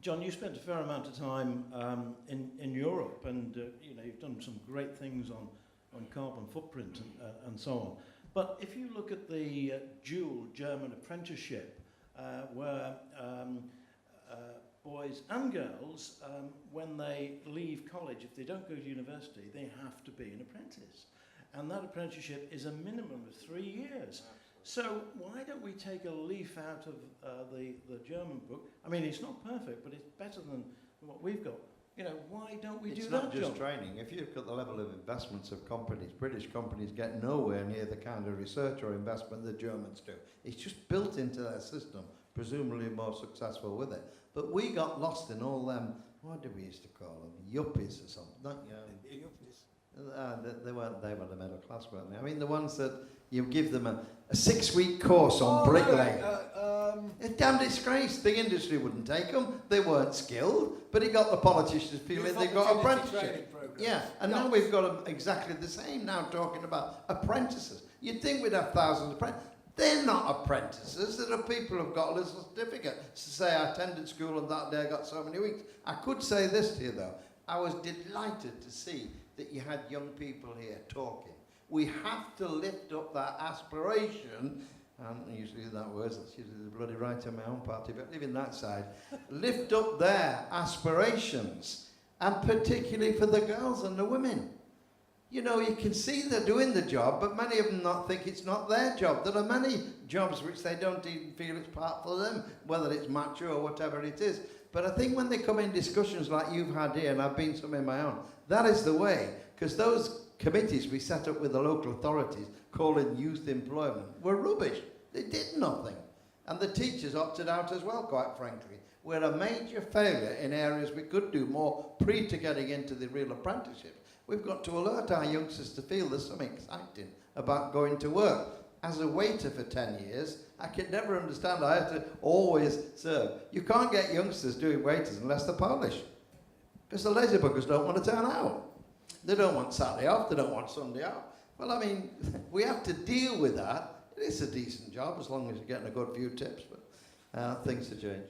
John, you spent a fair amount of time in Europe, and you know, you've done some great things on carbon footprint and so on. But if you look at the dual German apprenticeship, where boys and girls, when they leave college, if they don't go to university, they have to be an apprentice. And that apprenticeship is a minimum of 3 years. So why don't we take a leaf out of the German book? I mean, it's not perfect, but it's better than what we've got. You know, why don't we do that, It's not just John? training. If you look at the level of investments of companies, British companies get nowhere near the kind of research or investment the Germans do. It's just built into their system, presumably more successful with it. But we got lost in all them, what did we used to call them? Yuppies or something. They were the middle class, weren't they? I mean, the ones that you give them a 6-week course on bricklaying. It's a damn disgrace. The industry wouldn't take them. They weren't skilled, but it got the politicians feeling they got apprenticeship. Yeah, and now we've got them exactly the same. Now talking about apprentices. You'd think we'd have thousands of apprentices. They're not apprentices. There are people who've got a little certificate to say I attended school and that day I got so many weeks. I could say this to you though. I was delighted to see that you had young people here talking. We have to lift up that aspiration, and usually that word, that's usually the bloody right of my own party, but leaving that side, lift up their aspirations, and particularly for the girls and the women. You know, you can see they're doing the job, but many of them not think it's not their job. There are many jobs which they don't even feel it's part for them, whether it's macho or whatever it is. But I think when they come in discussions like you've had here, and I've been some in my own, that is the way, because those committees we set up with the local authorities calling youth employment were rubbish. They did nothing. And the teachers opted out as well, quite frankly. We're a major failure in areas we could do more pre to getting into the real apprenticeship. We've got to alert our youngsters to feel there's something exciting about going to work. As a waiter for 10 years, I could never understand. I had to always serve. You can't get youngsters doing waiters unless they're Polish. Because the lazy buggers don't want to turn out. They don't want Saturday off, they don't want Sunday off. Well, I mean, we have to deal with that. It is a decent job as long as you're getting a good few tips, but things to change.